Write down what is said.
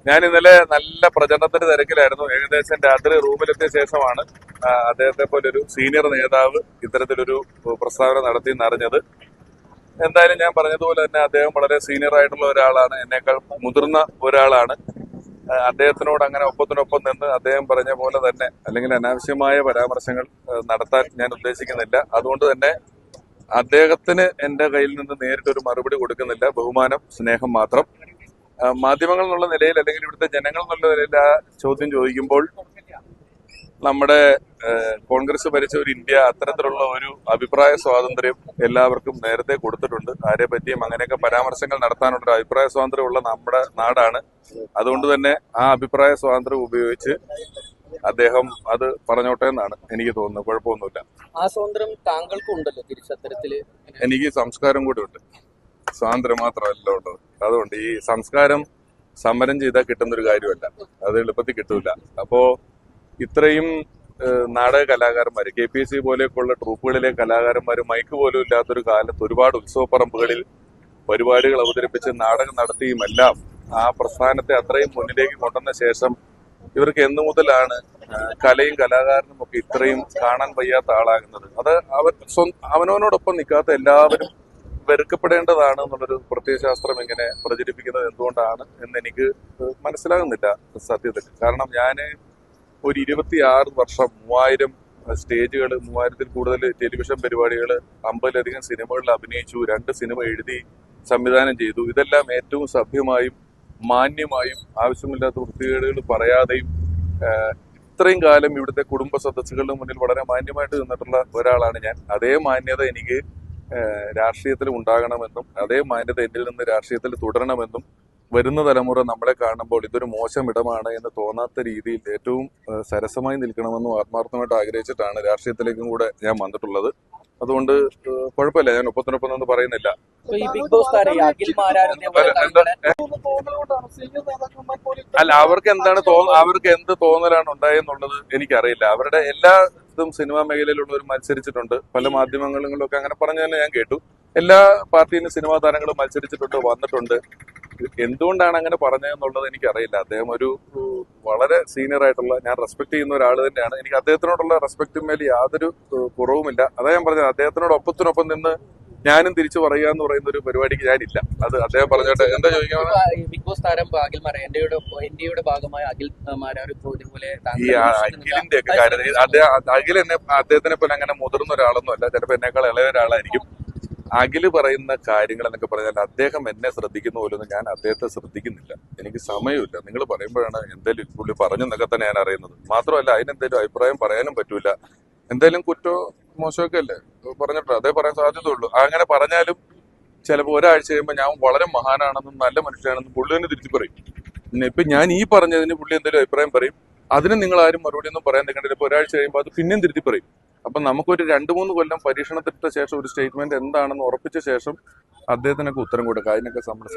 ഞാൻ ഇന്നലെ നല്ല പ്രചരണത്തിന്റെ തിരക്കിലായിരുന്നു. ഏകദേശം രാത്രി റൂമിലെത്തിയ ശേഷമാണ് അദ്ദേഹത്തെ പോലെ ഒരു സീനിയർ നേതാവ് ഇത്തരത്തിലൊരു പ്രസ്താവന നടത്തി എന്നറിഞ്ഞത്. എന്തായാലും ഞാൻ പറഞ്ഞതുപോലെ തന്നെ അദ്ദേഹം വളരെ സീനിയർ ആയിട്ടുള്ള ഒരാളാണ്, എന്നേക്കാൾ മുതിർന്ന ഒരാളാണ്. അദ്ദേഹത്തിനോട് അങ്ങനെ ഒപ്പത്തിനൊപ്പം നിന്ന് അദ്ദേഹം പറഞ്ഞ പോലെ തന്നെ അല്ലെങ്കിൽ അനാവശ്യമായ പരാമർശങ്ങൾ നടത്താൻ ഞാൻ ഉദ്ദേശിക്കുന്നില്ല. അതുകൊണ്ട് തന്നെ അദ്ദേഹത്തിന് എന്റെ കയ്യിൽ നിന്ന് നേരിട്ടൊരു മറുപടി കൊടുക്കുന്നില്ല. ബഹുമാനം, സ്നേഹം മാത്രം. മാധ്യമങ്ങൾ എന്നുള്ള നിലയിൽ അല്ലെങ്കിൽ ഇവിടുത്തെ ജനങ്ങൾ എന്നുള്ള നിലയിൽ ആ ചോദ്യം ചോദിക്കുമ്പോൾ നമ്മുടെ കോൺഗ്രസ് ഭരിച്ച ഒരു ഇന്ത്യ അത്തരത്തിലുള്ള ഒരു അഭിപ്രായ സ്വാതന്ത്ര്യം എല്ലാവർക്കും നേരത്തെ കൊടുത്തിട്ടുണ്ട്. ആരെ പറ്റിയും അങ്ങനെയൊക്കെ പരാമർശങ്ങൾ നടത്താനുള്ള ഒരു അഭിപ്രായ സ്വാതന്ത്ര്യം ഉള്ള നമ്മുടെ നാടാണ്. അതുകൊണ്ട് തന്നെ ആ അഭിപ്രായ സ്വാതന്ത്ര്യം ഉപയോഗിച്ച് അദ്ദേഹം അത് പറഞ്ഞോട്ടെ എന്നാണ് എനിക്ക് തോന്നുന്നത്. കുഴപ്പമൊന്നുമില്ല. ആ സ്വാതന്ത്ര്യം താങ്കൾക്കും ഉണ്ടല്ലോ തിരിച്ചത്തരത്തില്. എനിക്ക് സംസ്കാരം കൂടി ഉണ്ട്, സ്വാതന്ത്ര്യം മാത്രമല്ല ഉള്ളത്. അതുകൊണ്ട് ഈ സംസ്കാരം സമരം ചെയ്താൽ കിട്ടുന്ന ഒരു കാര്യമല്ല, അത് എളുപ്പത്തിൽ കിട്ടൂല. അപ്പോ ഇത്രയും നാടക കലാകാരന്മാർ, KPSC പോലെയൊക്കെയുള്ള ട്രൂപ്പുകളിലെ കലാകാരന്മാർ മൈക്ക് പോലും ഇല്ലാത്തൊരു കാലത്ത് ഒരുപാട് ഉത്സവപ്പറമ്പുകളിൽ പരിപാടികൾ അവതരിപ്പിച്ച് നാടകം നടത്തിയുമെല്ലാം ആ പ്രസ്ഥാനത്തെ അത്രയും മുന്നിലേക്ക് കൊണ്ടുവന്ന ശേഷം ഇവർക്ക് എന്നു മുതലാണ് കലയും കലാകാരനും ഒക്കെ ഇത്രയും കാണാൻ വയ്യാത്ത ആളാകുന്നത്? അത് അവനവനോടൊപ്പം നിൽക്കാത്ത എല്ലാവരും വെറുക്കപ്പെടേണ്ടതാണ് എന്നുള്ളൊരു പ്രത്യയശാസ്ത്രം ഇങ്ങനെ പ്രചരിപ്പിക്കുന്നത് എന്തുകൊണ്ടാണ് എന്ന് എനിക്ക് മനസ്സിലാകുന്നില്ല സത്യത്തിൽ. കാരണം ഞാന് ഒരു 26 വർഷം 3000 സ്റ്റേജുകൾ, 3000-ൽ കൂടുതൽ ടെലിവിഷൻ പരിപാടികൾ, 50-ലധികം സിനിമകളിൽ അഭിനയിച്ചു, 2 സിനിമ എഴുതി സംവിധാനം ചെയ്തു. ഇതെല്ലാം ഏറ്റവും സഭ്യമായും മാന്യമായും ആവശ്യമില്ലാത്ത വൃത്തികേടുകൾ പറയാതെയും ഇത്രയും കാലം ഇവിടുത്തെ കുടുംബ സദസ്സുകളുടെ മുന്നിൽ വളരെ മാന്യമായിട്ട് നിന്നിട്ടുള്ള ഒരാളാണ് ഞാൻ. അതേ മാന്യത എനിക്ക് രാഷ്ട്രീയത്തിൽ ഉണ്ടാകണമെന്നും അതേ മാന്യത എന്നിൽ നിന്ന് രാഷ്ട്രീയത്തിൽ തുടരണമെന്നും വരുന്ന തലമുറ നമ്മളെ കാണുമ്പോൾ ഇതൊരു മോശം ഇടമാണ് എന്ന് തോന്നാത്ത രീതിയിൽ ഏറ്റവും സരസമായി നിൽക്കണമെന്നും ആത്മാർത്ഥമായിട്ട് ആഗ്രഹിച്ചിട്ടാണ് രാഷ്ട്രീയത്തിലേക്കും കൂടെ ഞാൻ വന്നിട്ടുള്ളത്. അതുകൊണ്ട് കുഴപ്പമില്ല, ഞാൻ ഒപ്പത്തിനൊപ്പം എന്ന് പറയുന്നില്ല. അല്ല, അവർക്ക് എന്ത് തോന്നലാണ് ഉണ്ടായെന്നുള്ളത് എനിക്കറിയില്ല. അവരുടെ എല്ലാ സിനിമാ മേഖലയിലുള്ളവർ മത്സരിച്ചിട്ടുണ്ട്. പല മാധ്യമങ്ങളിലൊക്കെ അങ്ങനെ പറഞ്ഞു തന്നെ ഞാൻ കേട്ടു. എല്ലാ പാർട്ടിയിലും സിനിമാ താരങ്ങളും മത്സരിച്ചിട്ടുണ്ട്, വന്നിട്ടുണ്ട്. എന്തുകൊണ്ടാണ് അങ്ങനെ പറഞ്ഞതെന്നുള്ളത് എനിക്കറിയില്ല. അദ്ദേഹം ഒരു വളരെ സീനിയർ ആയിട്ടുള്ള, ഞാൻ റെസ്പെക്ട് ചെയ്യുന്ന ഒരാൾ തന്നെയാണ്. എനിക്ക് അദ്ദേഹത്തിനോടുള്ള റെസ്പെക്റ്റിന്മേൽ യാതൊരു കുറവുമില്ല. അതാ ഞാൻ പറഞ്ഞത്, അദ്ദേഹത്തിനോട് ഒപ്പത്തിനൊപ്പം നിന്ന് ഞാനും തിരിച്ചു പറയുക എന്ന് പറയുന്ന ഒരു പരിപാടിക്ക് ഞാനില്ല. അത് അദ്ദേഹം പറഞ്ഞോട്ടെ. എന്താ ചോദിക്കാൻ? ബിഗ് ബോസ് താരം അഖിൽ മാരാർ ഇന്ത്യയുടെ ഭാഗമായ അഖിൽ മാരാർ ഈ അഖിലിന്റെ ഒക്കെ കാര്യത്തിൽ അഖിൽ എന്നെ അദ്ദേഹത്തിനെ പോലെ അങ്ങനെ മുതിർന്ന ഒരാളൊന്നും അല്ല, ചിലപ്പോൾ എന്നെക്കാൾ ഇളയ ഒരാളായിരിക്കും. അഖില് പറയുന്ന കാര്യങ്ങൾ എന്നൊക്കെ പറഞ്ഞാൽ അദ്ദേഹം എന്നെ ശ്രദ്ധിക്കുന്ന പോലൊന്നും ഞാൻ അദ്ദേഹത്തെ ശ്രദ്ധിക്കുന്നില്ല. എനിക്ക് സമയമില്ല. നിങ്ങൾ പറയുമ്പോഴാണ് എന്തായാലും പുള്ളി പറഞ്ഞെന്നൊക്കെ തന്നെ ഞാൻ അറിയുന്നത്. മാത്രമല്ല അതിനെന്തെങ്കിലും അഭിപ്രായം പറയാനും പറ്റൂല. എന്തായാലും കുറ്റോ മോശമൊക്കെ അല്ലേ പറഞ്ഞിട്ട് അതേ പറയാൻ സാധ്യതയുള്ളൂ. അങ്ങനെ പറഞ്ഞാലും ചിലപ്പോൾ ഒരാഴ്ച കഴിയുമ്പോൾ ഞാൻ വളരെ മഹാനാണെന്നും നല്ല മനുഷ്യനാണെന്നും പുള്ളി തന്നെ തിരിച്ചു പറയും. പിന്നെ ഇപ്പൊ ഞാൻ ഈ പറഞ്ഞതിന് പുള്ളി എന്തെങ്കിലും അഭിപ്രായം പറയും, അതിന് നിങ്ങൾ ആരും മറുപടി ഒന്നും പറയാൻ നിൽക്കേണ്ടത്. ഇപ്പൊ ഒരാഴ്ച കഴിയുമ്പോൾ അത് പിന്നെയും തിരുത്തി പറയും. അപ്പൊ നമുക്കൊരു 2-3 കൊല്ലം പരീക്ഷണത്തിട്ട ശേഷം ഒരു സ്റ്റേറ്റ്മെന്റ് എന്താണെന്ന് ഉറപ്പിച്ച ശേഷം അദ്ദേഹത്തിനൊക്കെ ഉത്തരം കൊടുക്കുക. അതിനൊക്കെ സമയം